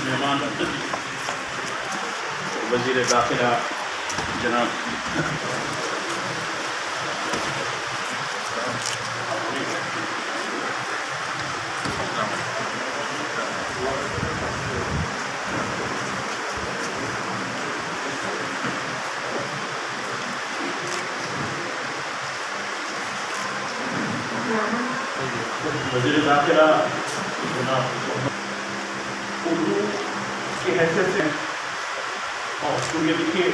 मेहमान वज़ीर दाखिला जनाब वज़ीर दाखिला जनाब उर्दू की हैसियत से और तो ये देखिए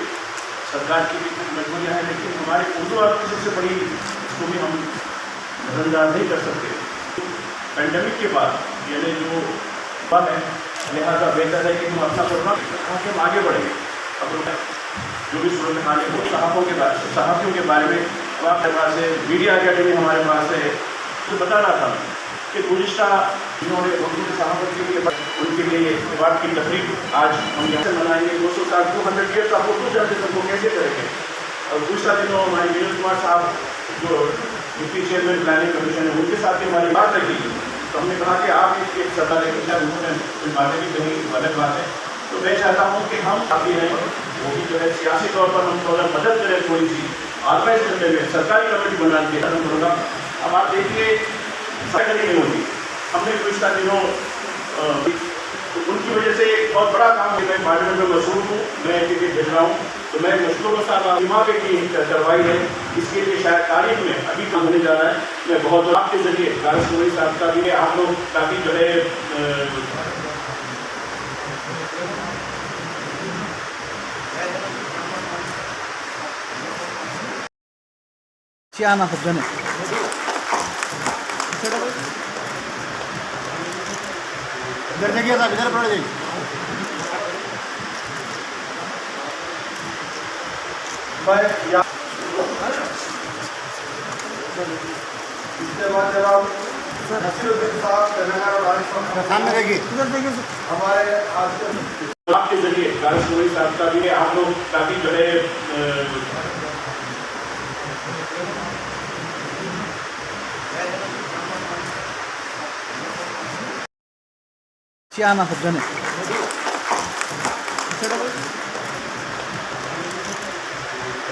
सरकार की भी कुछ मजबूरियाँ हैं, लेकिन हमारे उर्दू वालों की सबसे बड़ी इसको भी हम नज़रअंदाज नहीं कर सकते। पेंडेमिक के बाद यानी जो बात है, लिहाजा बेहतर है कि हम अपना प्रोग्राम हम आगे बढ़ेंगे। अब जो भी सूरत हाल है वो सहाफ़ियों के बारे में अब आपके पास है, मीडिया अकेडमी हमारे पास है, तो बता रहा था कि गुज़िश्ता जिन्होंने उर्दू के सहाफ़त के लिए उनके लिए अवार्ड की तकरीब आज हम यहाँ से मनाएंगे। 200 साल 200 ईयर्स आप उर्दू जर्नलिज्म को कैसे करेंगे। और गुज़िश्ता दिनों हमारे विनोद कुमार साहब जो डिप्टी चेयरमैन प्लानिंग कमीशन है उनके साथ हमारी बात रखी, तो हमने कहा कि आप एक सलाह लेकर शायद उन्होंने कुछ बातें भी कहीं गलत बात है, तो मैं चाहता हूँ कि हम काफ़ी हैं वो भी जो है सियासी तौर पर हम थोड़ा मदद करें, थोड़ी सी ऑर्गेनाइज करने में सरकारी कमेटी बना के खत्म करूँगा। अब आप देखिए सरकारी नहीं होती, हमने गुज़िश्ता दिनों तो उनकी वजह से एक बहुत बड़ा काम है। मैं पार्लियामेंट में मशहूर हूँ, मैं टिकट भेज रहा हूँ, तो मैं मुश्किलों के साथ बीमा पे की करवाई है, इसके लिए शायद तारीख में अभी काम होने जा रहा है। मैं बहुत आपके जरिए कारसोई साहब का भी आप लोग काफ़ी जो है आना सब जने इधर देखिए साहब, इधर पड़ जाइए। इसके बाद जब आप नसीरुद्दीन साहब तेलंगाना और राजस्थान सामने देखिए, इधर देखिए हमारे आज आपके जरिए कारसोई साहब का भी आप लोग काफ़ी जो है आना सब जने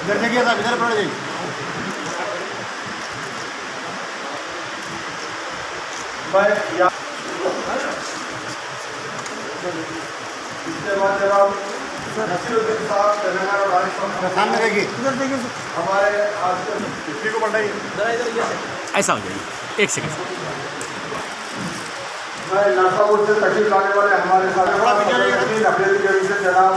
इधर देखिए साहब, इधर पड़ जाइए। इसके बाद जब आप नसीरुद्दीन साहब तेलंगाना और राजस्थान सामने देखिए, इधर देखिए हमारे आज को बढ़ाइए, ऐसा हो जाइए, एक सेकंड। नासापुर से तकलीफ लाने वाले हमारे साथ अफरेदी के विषय जनाब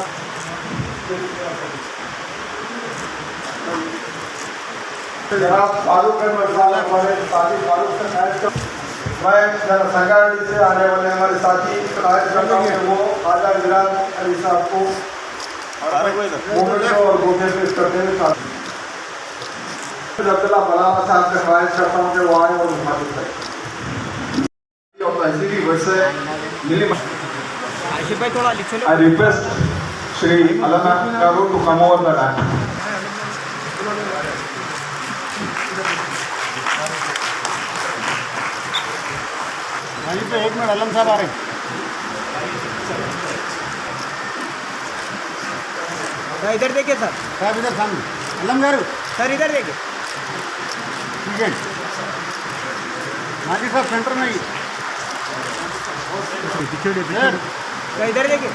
फारूक हमारे साथी फारूक से मैं संगारेड्डी से आने वाले हमारे साथी वो आजा विराज अली साहब को और गोटे पेश करते हैं। साथ अब्दुल्ला बलावा साहब से ख्वाहिश करता हूँ कि वो आए और मुखातिब करें। I request Shri Alana Garu to come over the dais. वहीं पे 1 मिनट अलम साहब आ रहे हैं। इधर देखिए सर, साहब इधर सामने अलम गारू सर, इधर देखिए। ठीक है माजी साहब सेंटर में ही इधर देखिए।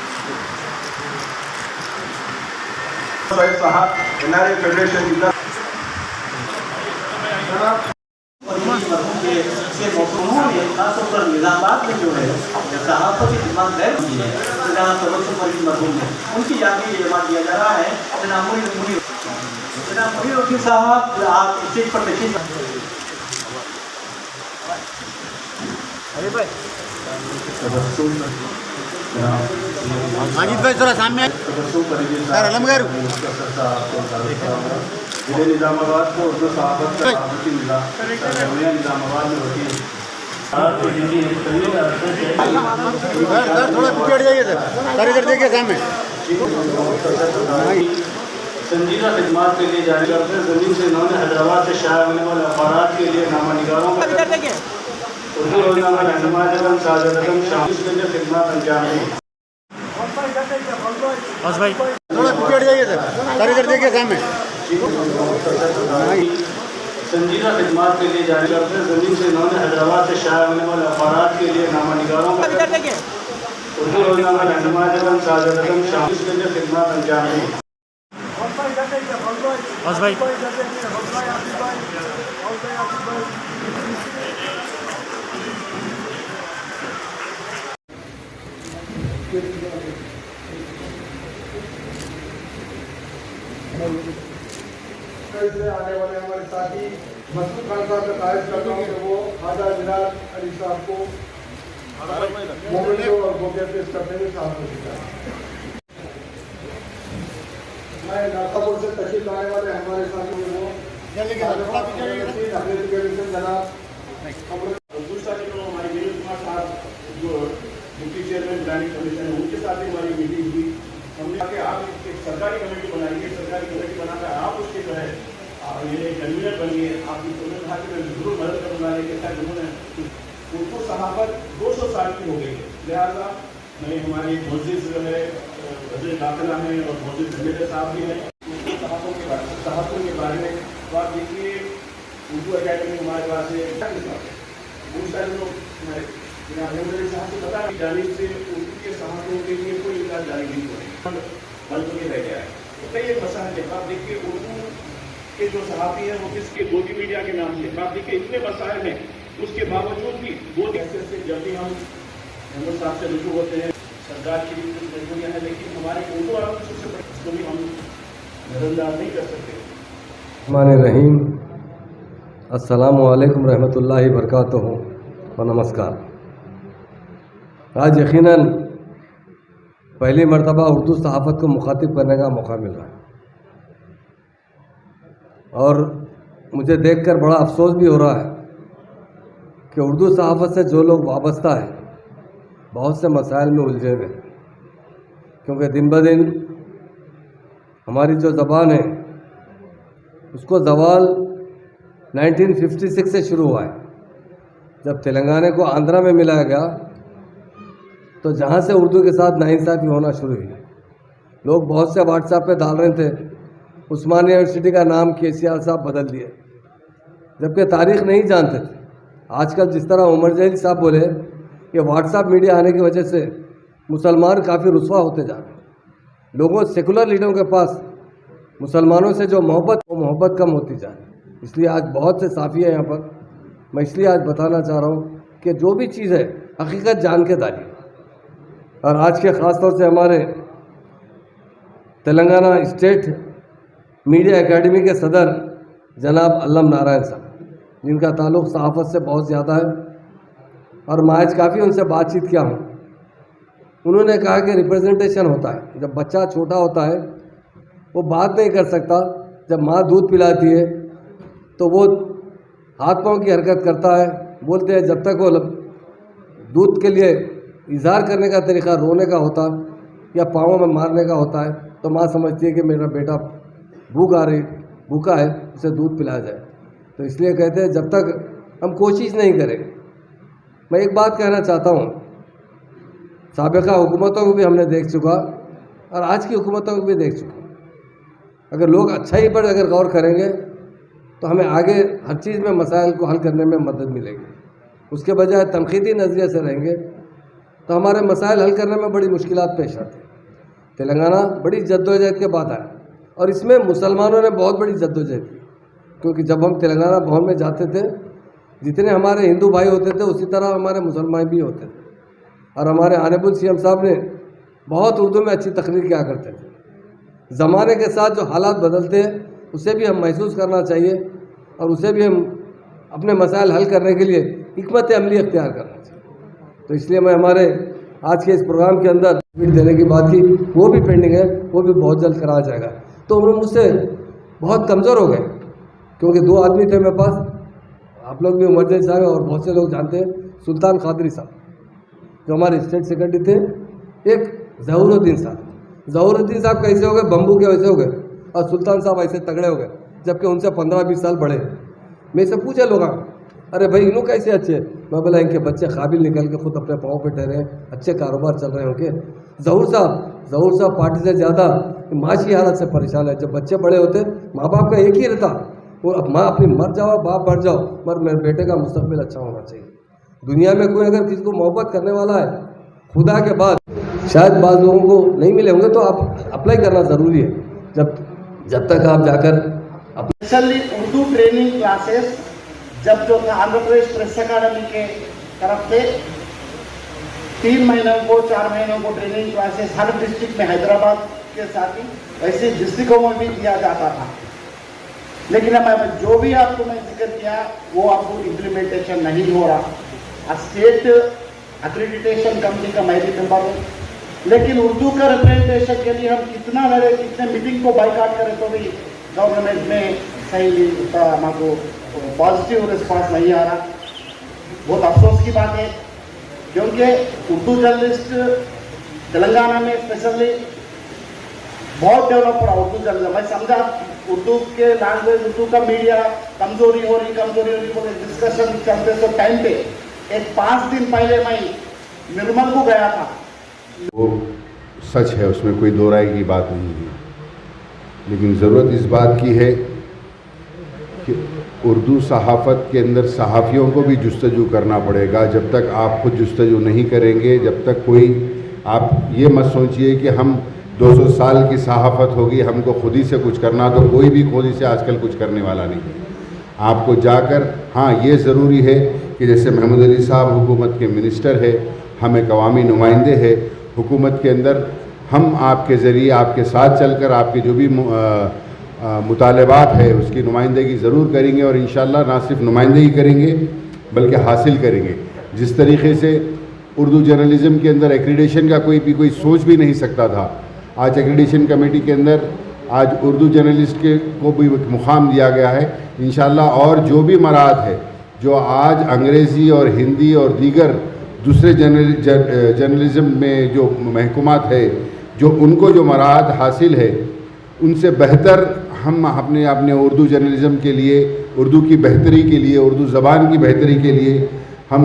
साहब एनआरए फेडरेशन उन्होंने खासतौर निजामाबाद में जो है सहाफ़त की खिदमत गैर की है, जहाँ सबक मरहूम है, उनकी याद में जमा दिया जा रहा है। जनाब मुनीर वकील साहब आप स्टेज पर तशरीफ अरे भाई माजिद भाई थोड़ा सामने सर, अलम गारू जिले निज़ामाबाद को उर्दू सहाफ़त का सहाफ़ती मिला सरगर्मियाँ निज़ामाबाद में होती है। सर थोड़ा पीछे हट जाइए सर इधर देखिए सामने। संजीदा खिदमात के लिए जारी करते हैं। ज़मीन से इन्होंने हैदराबाद से शाया होने वाले अखबारात के लिए नामा निगारों को उर्दू रोजनामा रहनुमा जगन साजदम शामिल के लिए खिदमत अंजाम दी। बस भाई थोड़ा पीछे हट जाइए सर इधर देखिए सामने। संजीदा खिदमात के लिए जारी करते हैं। ज़मीन से इन्होंने हैदराबाद से शाया होने वाले अखबारात के लिए नामा निगारों को उर्दू रोजनामा रहनुमा जगन साजदम शामिल के लिए खिदमत अंजाम दी। बस भाई से आने वाले हमारे साथी मसूद खान साहब का तारीफ करता हूँ कि वो ख्वाजा मिराज अली साहब को मोमेंटो और गोपिया पेश करते हुए साहब को जीता। मैं नाथापुर से तशरीफ लाने वाले हमारे साथी वो दूसरा जो हमारे विनोद कुमार साहब जो डिप्टी चेयरमैन प्लानिंग कमीशन है उनके साथ भी हमारी मीटिंग हुई। हमने कहा कि आप एक सरकारी कमेटी बनाइए, सरकारी कमेटी बनाकर आप उसके जो है ये कन्वीनर बनिए। आप उन्होंने कहा कि मैं जरूर मदद करूँगा, लेकिन क्या उन्होंने उनको सहाफत 200 साल की हो गई है। लिहाजा मैं हमारे मोजिज़ जो है वज़ीर दाखिला में और मोजिज़ जमीर साहब भी हैं सहाफ़ों के बारे में। तो आप देखिए उर्दू अकेडमी हमारे पास है, दूसरा जो साहब से पता नहीं जानिब से उर्दू के सहाफ़ों के लिए कोई इलाज जारी नहीं हो रही, बल तो ये रह गया है। तो कई एक मसाइल है। आप देखिए उर्दू के जो सहाफ़ी हैं वो किसके गोदी मीडिया के नाम से, आप देखिए इतने मसाइल हैं, उसके बावजूद भी वो ऐसे से जब भी हम अहमद साहब से रुजू होते हैं सरकार की भी कुछ मजबूरियाँ हैं, लेकिन हमारे उर्दू वालों को भी हम नजरअंदाज नहीं कर सकते। रहीम अस्सलामु अलैकुम रहमतुल्लाहि बरकातुहू व नमस्कार। आज यकीनन पहली मर्तबा उर्दू सहाफ़त को मुखातिब करने का मौका मिल रहा है और मुझे देखकर बड़ा अफसोस भी हो रहा है कि उर्दू सहाफ़त से जो लोग वाबस्ता है बहुत से मसाइल में उलझे हुए हैं, क्योंकि दिन ब दिन हमारी जो ज़बान है उसको ज़वाल 1956 से शुरू हुआ है, जब तेलंगाना को आंध्रा में मिलाया गया तो जहाँ से उर्दू के साथ नाइंसाफ़ी होना शुरू हुई। लोग बहुत से व्हाट्सएप पे डाल रहे थे उस्मानिया यूनिवर्सिटी का नाम KCR साहब बदल दिए, जबकि तारीख़ नहीं जानते थे। आजकल जिस तरह उमर जहील साहब बोले कि व्हाट्सएप मीडिया आने की वजह से मुसलमान काफ़ी रुस्वा होते जा रहे हैं, लोगों सेकुलर लीडरों के पास मुसलमानों से जो मोहब्बत कम होती जा रही है। इसलिए आज बहुत से साफ़ी हैं यहाँ पर। मैं इसलिए आज बताना चाह रहा हूँ कि जो भी चीज़ है हकीकत जान के डालिए। और आज के ख़ास तौर से हमारे तेलंगाना स्टेट मीडिया एकेडमी के सदर जनाब अल्लम नारायण साहब, जिनका ताल्लुक़ सहाफ़त से बहुत ज़्यादा है और मैं आज काफ़ी उनसे बातचीत किया हूँ। उन्होंने कहा कि रिप्रेजेंटेशन होता है, जब बच्चा छोटा होता है वो बात नहीं कर सकता, जब माँ दूध पिलाती है तो वो हाथ पाँव की हरकत करता है। बोलते हैं जब तक वो दूध के लिए इजहार करने का तरीक़ा रोने का होता या पाँवों में मारने का होता है तो माँ समझती है कि मेरा बेटा भूखा है, उसे दूध पिलाया जाए। तो इसलिए कहते हैं जब तक हम कोशिश नहीं करेंगे। मैं एक बात कहना चाहता हूँ, साबिक़ा हुकूमतों को भी हमने देख चुका और आज की हुकूमतों को भी देख चुका। अगर लोग अच्छाई पर अगर गौर करेंगे तो हमें आगे हर चीज़ में मसाइल को हल करने में मदद मिलेगी। उसके बजाय तनक़ीदी नज़रिए से रहेंगे तो हमारे मसाइल हल करने में बड़ी मुश्किलात पेश आती हैं। तेलंगाना बड़ी जद्दोजहद के बाद आया और इसमें मुसलमानों ने बहुत बड़ी जद्दोजहद की, क्योंकि जब हम तेलंगाना भवन में जाते थे जितने हमारे हिंदू भाई होते थे उसी तरह हमारे मुसलमान भी होते थे। और हमारे ऑनरेबल CM साहब ने बहुत उर्दू में अच्छी तकरीर किया करते थे। ज़माने के साथ जो हालात बदलते हैं उसे भी हम महसूस करना चाहिए और उसे भी हम अपने मसाइल हल करने के लिए हिकमत अमली अख्तियार करना चाहिए। तो इसलिए मैं हमारे आज के इस प्रोग्राम के अंदर देने की बात की, वो भी पेंडिंग है, वो भी बहुत जल्द कराया जाएगा। तो उन्होंने मुझसे बहुत कमज़ोर हो गए, क्योंकि 2 आदमी थे मेरे पास, आप लोग भी इमरजेंसी साहब और बहुत से लोग जानते हैं, सुल्तान कादरी साहब जो हमारे स्टेट सेक्रेटरी थे, एक ज़हूरुद्दीन साहब। ज़हूरुद्दीन साहब कैसे हो गए? बम्बू के वैसे हो गए, और सुल्तान साहब ऐसे तगड़े हो गए, जबकि उनसे 15-20 साल बड़े। मैं से पूछे लोग, अरे भाई इन्हों कैसे अच्छे? मैं बोला इनके बच्चे काबिल निकल के खुद अपने पाँव पे ठहरे, अच्छे कारोबार चल रहे हैं उनके। ज़हूर साहब पार्टी से ज़्यादा माशी हालत से परेशान है। जब बच्चे बड़े होते, माँ बाप का एक ही रहता, वो अब माँ अपनी मर जाओ, बाप मर जाओ, पर मेरे बेटे का मुस्तकबिल अच्छा होना चाहिए। दुनिया में कोई अगर किसी को मोहब्बत करने वाला है खुदा के बाद, शायद बाज़ लोगों को नहीं मिले होंगे, तो आप अप्लाई करना ज़रूरी है जब तक आप जाकर स्पेशली उर्दू ट्रेनिंग क्लासेस जब जो था आंध्र प्रदेश प्रेस अकादमी के तरफ से 3 महीनों को 4 महीनों को ट्रेनिंग क्लासेस हर डिस्ट्रिक्ट में, हैदराबाद के साथ ही ऐसे डिस्ट्रिक्टों में भी दिया जाता था। लेकिन अब जो भी आपको मैं जिक्र किया वो आपको इम्प्लीमेंटेशन नहीं हो रहा। स्टेट एक्रेडिटेशन कमेटी का मैं भी मेंबर हूँ, लेकिन उर्दू का रिप्रेजेंटेशन के लिए हम कितना लड़े, कितने मीटिंग को बाइकाट करें तो भी गवर्नमेंट में सही हमको पॉजिटिव रिस्पॉन्स नहीं आ रहा। बहुत अफसोस की बात है, क्योंकि उर्दू जर्नलिस्ट तेलंगाना में स्पेशली बहुत डेवलप हो रहा। उर्दू जर्नलिस्ट मैं समझा उर्दू के लैंग्वेज, उर्दू का मीडिया कमजोरी हो रही बोले डिस्कशन चलते तो टाइम पे 5 दिन पहले मैं निर्मल को गया था। वो सच है, उसमें कोई दो राय की बात नहीं है, लेकिन ज़रूरत इस बात की है कि उर्दू सहाफ़त के अंदर सहाफ़ियों को भी जुस्तजू करना पड़ेगा। जब तक आप खुद जुस्तजू नहीं करेंगे, जब तक कोई, आप ये मत सोचिए कि हम 200 साल की सहाफ़त होगी, हमको खुद ही से कुछ करना, तो कोई भी खुद ही से आजकल कुछ करने वाला नहीं है। आपको जाकर, हाँ ये ज़रूरी है कि जैसे महमूद अली साहब हुकूमत के मिनिस्टर है, हम एक अवामी नुमाइंदे हैं हुकूमत के अंदर, हम आपके ज़रिए आपके साथ चलकर आपके जो भी मुतालबात है उसकी नुमाइंदगी ज़रूर करेंगे, और इंशाअल्लाह ना सिर्फ नुमाइंदगी करेंगे बल्कि हासिल करेंगे। जिस तरीके से उर्दू जर्नलिज़म के अंदर एक्रीडेशन का कोई सोच भी नहीं सकता था, आज एक्रीडेशन कमेटी के अंदर आज उर्दू जर्नलिस्ट को भी मुकाम दिया गया है इंशाअल्लाह। और जो भी मराद है, जो आज अंग्रेज़ी और हिंदी और दीगर दूसरे जर्नलिज़म में जो महकूमात है, जो उनको जो मराद हासिल है, उनसे बेहतर हम अपने उर्दू जर्नलिज़म के लिए, उर्दू की बेहतरी के लिए, उर्दू ज़बान की बेहतरी के लिए हम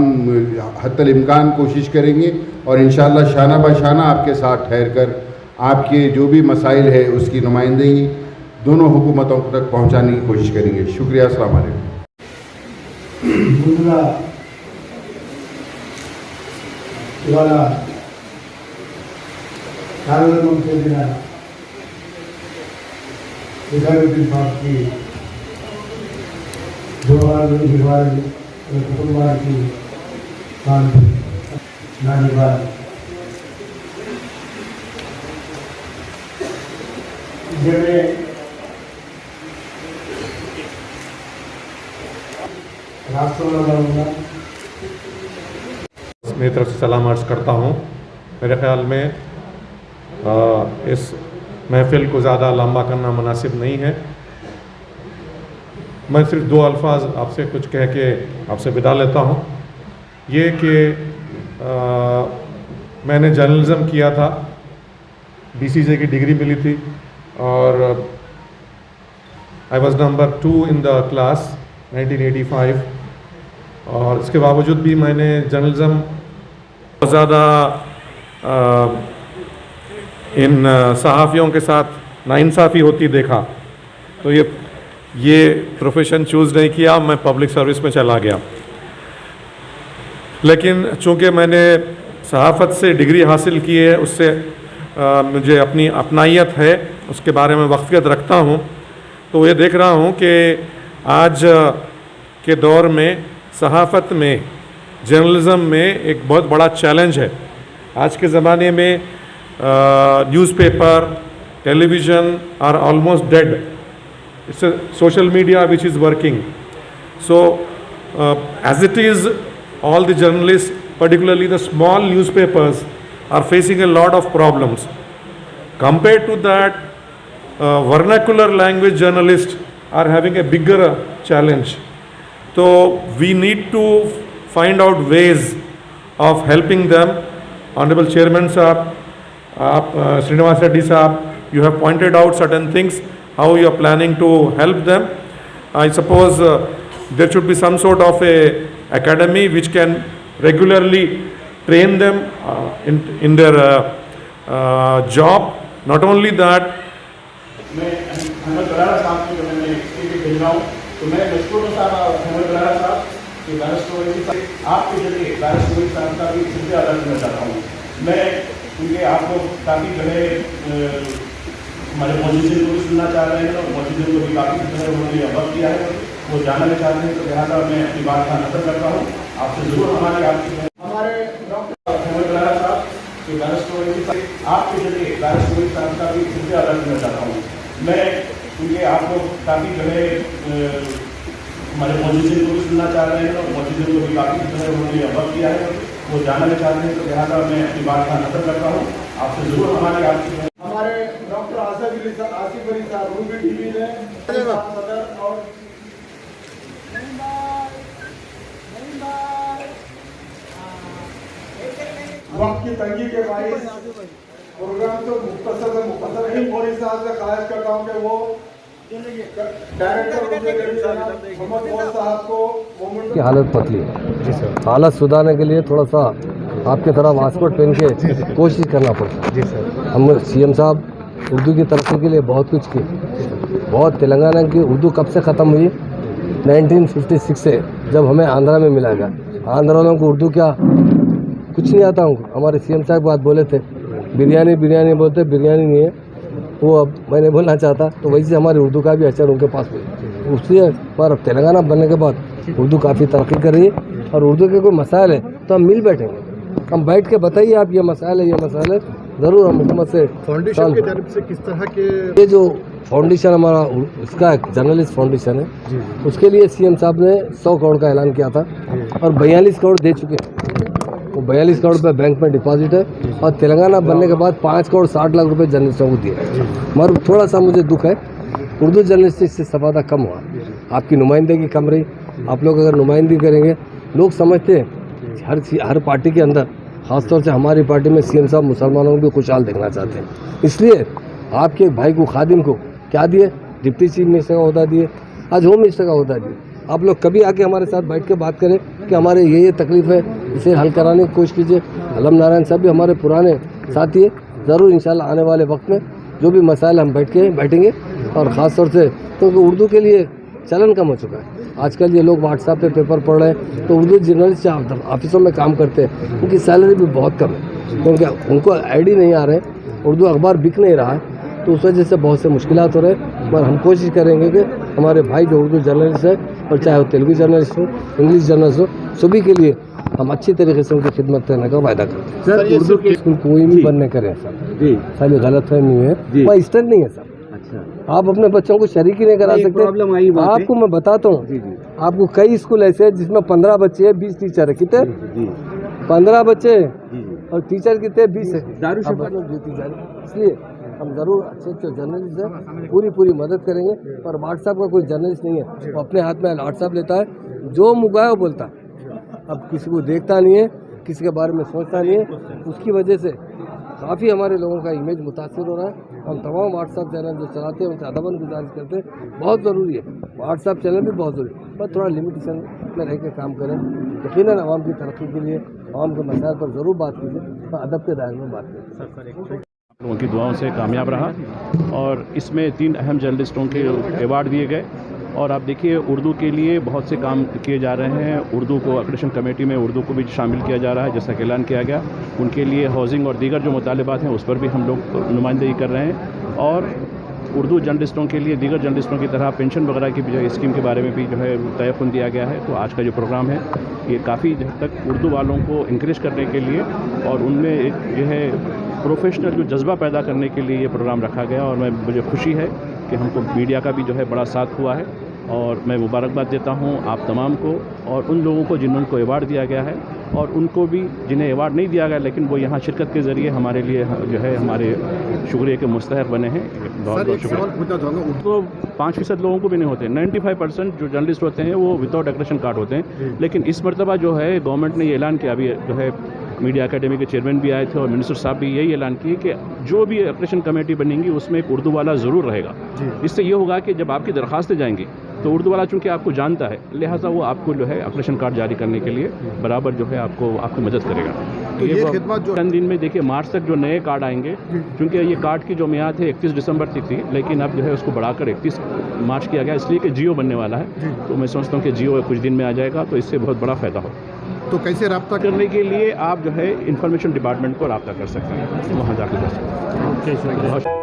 हत्तल इम्कान कोशिश करेंगे, और इंशाअल्लाह शाना बशाना आपके साथ ठहर कर आपके जो भी मसाइल है उसकी नुमाइंदगी दोनों हुकूमतों तक पहुँचाने की कोशिश करेंगे। शुक्रिया, अस्सलाम वालेकुम। ఇవాళ కార్యక్రమం చేసిన నిజాముద్దీన్ సాబ్కి జోహార్లు, నివాళులు, కుటుంబానికి నా నివాళులు. जैसे राष्ट्रों में मेरी तरफ से सलाम अर्ज़ करता हूँ। मेरे ख़्याल में इस महफ़िल को ज़्यादा लंबा करना मुनासिब नहीं है। मैं सिर्फ 2 अल्फाज आपसे कुछ कह के आपसे विदा लेता हूँ। ये कि मैंने जर्नलिज़म किया था, BCJ की डिग्री मिली थी, और I was number 2 in the class 1985, और इसके बावजूद भी मैंने जर्नलिज़म बहुत ज़्यादा इन सहाफ़ियों के साथ नाइंसाफ़ी होती देखा, तो ये प्रोफेशन चूज़ नहीं किया, मैं पब्लिक सर्विस में चला गया। लेकिन चूँकि मैंने सहाफ़त से डिग्री हासिल की है, उससे मुझे अपनी अपनाइयत है, उसके बारे में वक़्फ़ियत रखता हूँ, तो ये देख रहा हूँ कि आज के दौर में सहाफ़त में, जर्नलिज़म में एक बहुत बड़ा चैलेंज है। आज के ज़माने में newspaper, television are almost dead. It's social media which is working. So as it is, all the journalists, particularly the small newspapers, are facing a lot of problems. Compared to that, vernacular language journalists are having a bigger challenge. So we need to find out ways of helping them. Honorable Chairman Sahab, Srinivas Reddy Sahab, you have pointed out certain things, how you are planning to help them. I suppose there should be some sort of a academy which can regularly train them in their job. Not only that, मैं अहमद बराड़ा साहब को मैंने इसके भेज रहा हूँ, तो मैं मशहूर साहब अहमद बराड़ा साहब के बैरिस्टर आपके जरिए बैरिस्टर साहब का भी शुक्रिया अदा करना चाहता हूँ। मैं उनके आपको काफ़ी हमारे मौजूद को भी सुनना चाह रहे हैं और मौजूद को भी काफ़ी उन्होंने अवगत किया है, वो जानना भी चाहते हैं, तो लिहाजा मैं अपनी बात का नजर करता हूँ। आपसे जरूर हमारे डॉक्टर अहमद बराड़ा साहब के बैरिस्टर आपके जरिए बैरिस्टर साहब का भी शुक्रिया अदा करना चाहता हूँ। मैं उनके आपको काफ़ी हमारे मौजूद को भी सुनना चाह रहे हैं और मौजूद को भी काफ़ी उन्होंने अवगत किया है, वो जानना भी चाहते हैं, तो लिहाजा मैं अपनी बात का नजर करता हूँ। आपसे जरूर हमारे डॉक्टर आसिफ अली साहब रूबी टीवी ने सदर और वक्त की तंगी के बायस प्रोग्राम तो मुख्तसर नहीं मोरी साहब से ख्वाहिश करता हूँ कि वो की हालत पतली है, हालत सुधारने के लिए थोड़ा सा आपके तरह वास्कोट पहन के कोशिश करना पड़ता है। हम सीएम साहब उर्दू की तरक्की के लिए बहुत कुछ किए। बहुत तेलंगाना की उर्दू कब से ख़त्म हुई? 1956 से, जब हमें आंध्रा में मिला गया। आंध्र वालों को उर्दू क्या कुछ नहीं आता हूँ। हमारे सीएम साहब बात बोले थे, बिरयानी बिरयानी बोलते, बिरयानी नहीं है वो। अब मैं नहीं बोलना चाहता, तो वही से हमारी उर्दू का भी असर उनके पास हुई। उससे पर तेलंगाना बनने के बाद उर्दू काफ़ी तरक्की कर रही है। और उर्दू के कोई मसाइल है तो हम मिल बैठेंगे, हम बैठ के बताइए आप ये मसाइल है, ये मसाइल है, ज़रूर हम हुकूमत से। फाउंडेशन की तरफ से किस तरह के ये जो फाउंडेशन हमारा उसका जर्नलिस्ट फाउंडेशन है, उसके लिए सीएम साहब ने 100 करोड़ का ऐलान किया था और 42 करोड़ दे चुके हैं। वो 42 करोड़ रुपये बैंक में डिपॉजिट है और तेलंगाना बनने के बाद 5 करोड़ 60 लाख रुपए जर्नलिस्टों को दिए। मगर थोड़ा सा मुझे दुख है, उर्दू जर्नलिस्ट इससे सफादा कम हुआ, आपकी नुमाइंदगी कम रही। आप लोग अगर नुमाइंदगी करेंगे, लोग समझते हैं हर पार्टी के अंदर, ख़ासतौर से हमारी पार्टी में सीएम साहब मुसलमानों को भी खुशहाल देखना चाहते हैं। इसलिए आपके भाई को खादिम को क्या दिए? डिप्टी चीफ मिनिस्टर का अहदा दिए, आज होम मिनिस्टर का अहदा दिए। आप लोग कभी आके हमारे साथ बैठ के बात करें कि हमारे ये तकलीफ़ है, इसे हल कराने की कोशिश कीजिए। अलम नारायण साहब भी हमारे पुराने साथी है, ज़रूर इंशाल्लाह आने वाले वक्त में जो भी मसाइल हम बैठेंगे। और ख़ास तौर से क्योंकि उर्दू के लिए चलन कम हो चुका है। आजकल ये लोग व्हाट्सएप पे पेपर पढ़ रहे हैं, तो उर्दू जर्नलिस्ट ऑफिसों में काम करते हैं, उनकी सैलरी भी बहुत कम है, क्योंकि उनको आईडी नहीं आ रहे, उर्दू अखबार बिक नहीं रहा है, तो उस वजह से बहुत से मुश्किलात हो रहे हैं। पर हम कोशिश करेंगे कि हमारे भाई जो उर्दू जर्नलिस्ट है, और चाहे वो तेलुगु जर्नलिस्ट हो, इंग्लिश जर्नलिस्ट हो, सभी के लिए हम अच्छी तरीके से उनकी खिदमत करने का वायदा करते हैं। सर उर्दू के स्कूल कोई भी बंद नहीं करें सर, सारी गलत फहमी है, वह स्टैंड नहीं है सर। आप अपने बच्चों को शरीक ही नहीं करा सकते। आपको मैं बताता हूँ, आपको कई स्कूल ऐसे हैं जिसमें 15 बच्चे हैं, 20 टीचर है। कितने? 15 बच्चे और टीचर कितने? 20 है। इसलिए हम ज़रूर अच्छे जर्नलिस्ट हैं, पूरी मदद करेंगे। पर व्हाट्सएप का कोई जर्नलिस्ट नहीं है, वो अपने हाथ में व्हाट्सएप लेता है, जो मुँह वो बोलता है। अब किसी को देखता नहीं है, किसी के बारे में सोचता नहीं है, उसकी वजह से काफ़ी हमारे लोगों का इमेज मुतासिर हो रहा है। हम तमाम व्हाट्सएप चैनल जो चलाते हैं उनसे अदबन गुजारिश करते हैं, बहुत ज़रूरी है व्हाट्सएप चैनल भी बहुत ज़रूरी है, पर थोड़ा लिमिटेशन में रह के काम करें। यकीनन आवाम की तरक्की के लिए आवाम के मसाइल पर ज़रूर बात कीजिए, पर अदब के दायरे में बात करें। लोगों की दुआओं से कामयाब रहा और इसमें 3 अहम जर्नलिस्टों के अवार्ड दिए गए। और आप देखिए उर्दू के लिए बहुत से काम किए जा रहे हैं। उर्दू को एक्रेडिटेशन कमेटी में उर्दू को भी शामिल किया जा रहा है, जैसा कि ऐलान किया गया। उनके लिए हाउसिंग और दीगर जो मुतालिबात हैं उस पर भी हम लोग नुमाइंदगी कर रहे हैं। और उर्दू जर्नलिस्टों के लिए दीगर जर्नलिस्टों की तरह पेंशन वगैरह की भी स्कीम के बारे में भी जो है तयफ़ुन दिया गया है। तो आज का जो प्रोग्राम है ये काफ़ी हद तक उर्दू वालों को इंकरेज करने के लिए और उनमें एक जो है प्रोफेशनल जो जज्बा पैदा करने के लिए ये प्रोग्राम रखा गया। और मुझे खुशी है कि हमको मीडिया का भी जो है बड़ा साथ हुआ है और मैं मुबारकबाद देता हूँ आप तमाम को और उन लोगों को जिनको अवार्ड दिया गया है और उनको भी जिन्हें अवार्ड नहीं दिया गया लेकिन वो यहाँ शिरकत के ज़रिए हमारे लिए जो है हमारे शुक्रिया के मुस्तहक बने हैं। बहुत बहुत शुक्रिया। तो 5% लोगों को भी नहीं होते, 95% जो जर्नलिस्ट होते हैं वो विदाउट एक्रेडिटेशन कार्ड होते हैं। लेकिन इस मरतबा जो है गवर्नमेंट ने ये ऐलान किया, अभी जो है मीडिया एकेडमी के चेयरमैन भी आए थे और मिनिस्टर साहब भी यही ऐलान किए कि जो भी एक्रेडिटेशन कमेटी बनेंगी उसमें एक उर्दू वाला ज़रूर रहेगा। इससे ये होगा कि जब आपकी दरख्वास्तें जाएंगी तो उर्दू वाला चूँकि आपको जानता है, लिहाजा वो आपको जो है एक्रेडिटेशन कार्ड जारी करने के लिए बराबर जो है आपकी मदद करेगा। तो ये खिदमत जो चंद दिन में देखिए मार्च तक जो नए कार्ड आएंगे, क्योंकि ये कार्ड की जो मियाद है 31 दिसंबर तक थी, लेकिन अब जो है उसको बढ़ाकर 31 मार्च किया गया, इसलिए कि जियो बनने वाला है। तो मैं समझता हूँ कि जियो कुछ दिन में आ जाएगा, तो इससे बहुत बड़ा फ़ायदा हो। तो कैसे रब्ता करने के लिए आप जो है इंफॉर्मेशन डिपार्टमेंट को रब्ता कर सकते हैं, वहाँ जाकर कर सकते हैं।